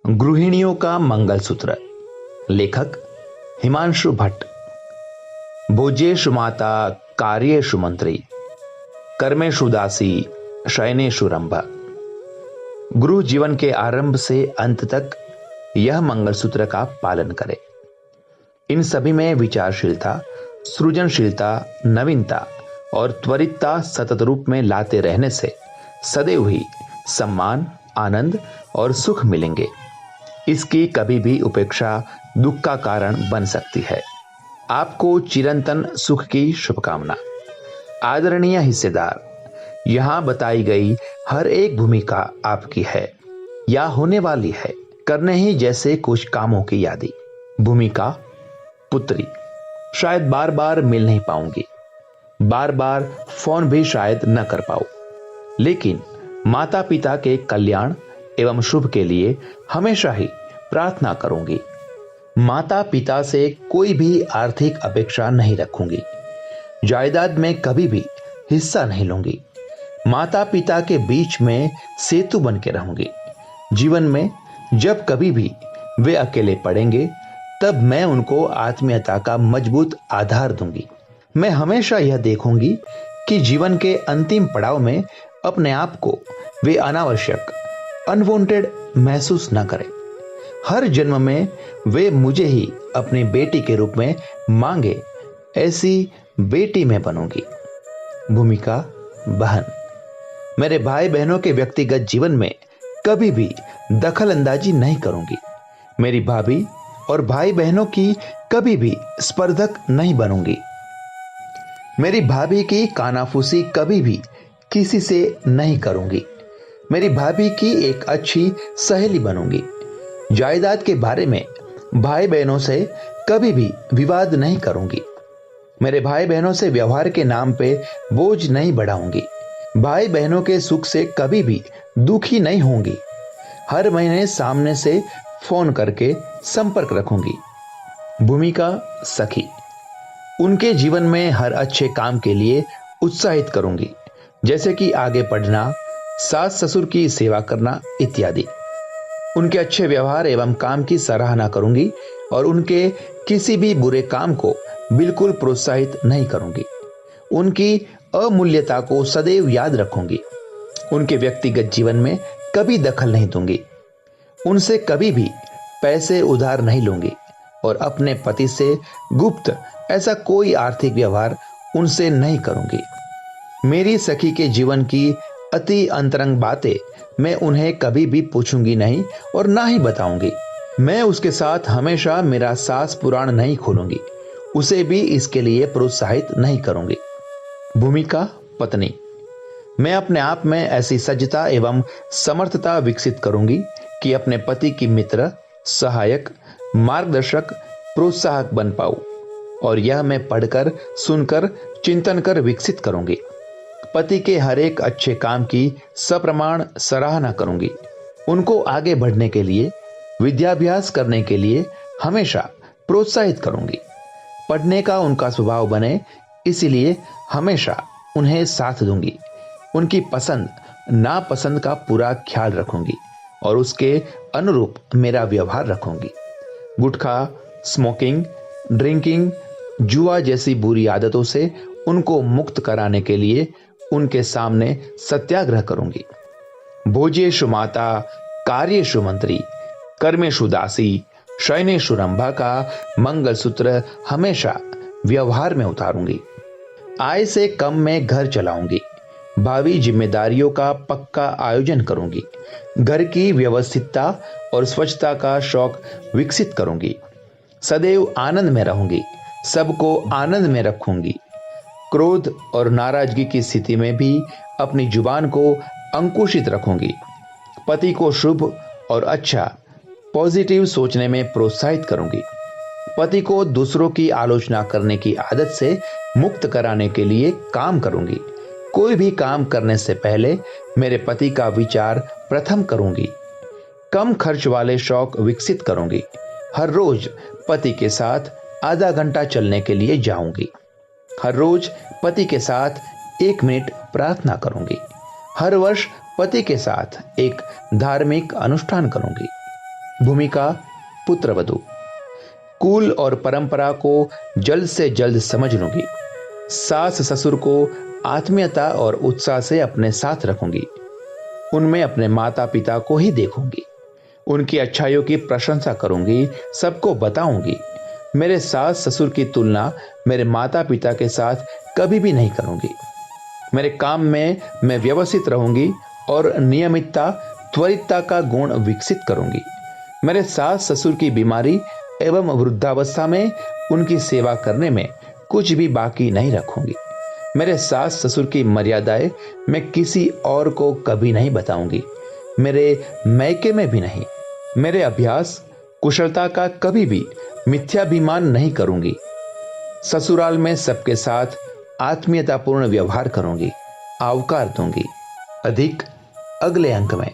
गृहिणियों का मंगलसूत्र। लेखक हिमांशु भट्ट। भोज्येषु माता, कार्येषु मंत्री, कर्मेषु दासी, शयनेषु रंभा। गुरु जीवन के आरंभ से अंत तक यह मंगलसूत्र का पालन करें। इन सभी में विचारशीलता, सृजनशीलता, नवीनता और त्वरितता सतत रूप में लाते रहने से सदैव ही सम्मान, आनंद और सुख मिलेंगे। इसकी कभी भी उपेक्षा दुख का कारण बन सकती है। आपको चिरंतन सुख की शुभकामना। आदरणीय हिस्सेदार, यहां बताई गई हर एक भूमिका आपकी है या होने वाली है। करने ही जैसे कुछ कामों की यादी। भूमिका पुत्री। शायद बार बार मिल नहीं पाऊंगी, बार बार फोन भी शायद न कर पाऊं, लेकिन माता पिता के कल्याण एवं शुभ के लिए हमेशा ही प्रार्थना करूंगी। माता पिता से कोई भी आर्थिक अपेक्षा नहीं रखूंगी। जायदाद में कभी भी हिस्सा नहीं लूंगी। माता पिता के बीच में सेतु बन के रहूंगी। जीवन में जब कभी भी वे अकेले पड़ेंगे, तब मैं उनको आत्मीयता का मजबूत आधार दूंगी। मैं हमेशा यह देखूंगी कि जीवन के अंतिम पड़ाव में अपने आप को वे अनावश्यक, अनवांटेड महसूस न करें। हर जन्म में वे मुझे ही अपनी बेटी के रूप में मांगे, ऐसी बेटी मैं बनूंगी। भूमिका बहन। मेरे भाई बहनों के व्यक्तिगत जीवन में कभी भी दखल अंदाजी नहीं करूंगी। मेरी भाभी और भाई बहनों की कभी भी स्पर्धक नहीं बनूंगी। मेरी भाभी की कानाफूसी कभी भी किसी से नहीं करूंगी। मेरी भाभी की एक अच्छी सहेली बनूंगी। जायदाद के बारे में भाई बहनों से कभी भी विवाद नहीं करूंगी। मेरे भाई बहनों से व्यवहार के नाम पे बोझ नहीं बढ़ाऊंगी। भाई बहनों के सुख से कभी भी दुखी नहीं होंगी। हर महीने सामने से फोन करके संपर्क रखूंगी। भूमिका सखी। उनके जीवन में हर अच्छे काम के लिए उत्साहित करूंगी, जैसे कि आगे पढ़ना, सास ससुर की सेवा करना इत्यादि। उनके अच्छे व्यवहार एवं काम की सराहना करूंगी और उनके किसी भी बुरे काम को बिल्कुल प्रोत्साहित नहीं करूंगी। उनकी अमूल्यता को सदैव याद रखूंगी। उनके व्यक्तिगत जीवन में कभी दखल नहीं दूंगी। उनसे कभी भी पैसे उधार नहीं लूंगी और अपने पति से गुप्त ऐसा कोई आर्थिक व्यवहार उनसे नहीं करूंगी। मेरी सखी के जीवन की अति अंतरंग बातें मैं उन्हें कभी भी पूछूंगी नहीं और ना ही बताऊंगी। मैं उसके साथ हमेशा मेरा सास पुराण नहीं खोलूंगी। उसे भी इसके लिए प्रोत्साहित नहीं करूंगी। भूमिका पत्नी। मैं अपने आप में ऐसी सज्जता एवं समर्थता विकसित करूंगी कि अपने पति की मित्र, सहायक, मार्गदर्शक, प्रोत्साहक बन पाऊं, और यह मैं पढ़कर, सुनकर, चिंतन कर विकसित करूंगी। पति के हर एक अच्छे काम की सप्रमाण सराहना करूंगी। उनको आगे बढ़ने के लिए, विद्याभ्यास करने के लिए हमेशा प्रोत्साहित करूंगी। पढ़ने का उनका स्वभाव बने, इसीलिए हमेशा उन्हें साथ दूंगी। उनकी पसंद नापसंद का पूरा ख्याल रखूंगी और उसके अनुरूप मेरा व्यवहार रखूंगी। गुटखा, स्मोकिंग, ड्रिंकिंग, जुआ जैसी बुरी आदतों से उनको मुक्त कराने के लिए उनके सामने सत्याग्रह करूंगी। भोज्येषु माता, कार्येषु मंत्री, कर्मेषु दासी, शयनेषु रंभा का मंगलसूत्र हमेशा व्यवहार में उतारूंगी। आय से कम में घर चलाऊंगी। भावी जिम्मेदारियों का पक्का आयोजन करूंगी। घर की व्यवस्थितता और स्वच्छता का शौक विकसित करूंगी। सदैव आनंद में रहूंगी। सबको आनंद में रखूंगी। क्रोध और नाराजगी की स्थिति में भी अपनी जुबान को अंकुशित रखूंगी। पति को शुभ और अच्छा, पॉजिटिव सोचने में प्रोत्साहित करूंगी। पति को दूसरों की आलोचना करने की आदत से मुक्त कराने के लिए काम करूंगी। कोई भी काम करने से पहले मेरे पति का विचार प्रथम करूंगी। कम खर्च वाले शौक विकसित करूंगी। हर रोज पति के साथ आधा घंटा चलने के लिए जाऊंगी। हर रोज पति के साथ 1 मिनट प्रार्थना करूंगी। हर वर्ष पति के साथ एक धार्मिक अनुष्ठान करूंगी। भूमिका पुत्रवधू। कुल और परंपरा को जल्द से जल्द समझ लूंगी। सास ससुर को आत्मीयता और उत्साह से अपने साथ रखूंगी। उनमें अपने माता पिता को ही देखूंगी। उनकी अच्छाइयों की प्रशंसा करूंगी, सबको बताऊंगी। मेरे सास ससुर की तुलना मेरे माता पिता के साथ कभी भी नहीं करूंगी। मेरे काम में मैं व्यवस्थित रहूंगी और नियमितता, त्वरितता का गुण विकसित करूंगी। मेरे सास ससुर की बीमारी एवं वृद्धावस्था में उनकी सेवा करने में कुछ भी बाकी नहीं रखूंगी। मेरे सास ससुर की मर्यादाएं मैं किसी और को कभी नहीं बताऊंगी, मेरे मैके में भी नहीं। मेरे अभ्यास कुशलता का कभी भी मिथ्याभिमान नहीं करूंगी। ससुराल में सबके साथ आत्मीयतापूर्ण व्यवहार करूंगी, आवकार दूंगी। अधिक अगले अंक में।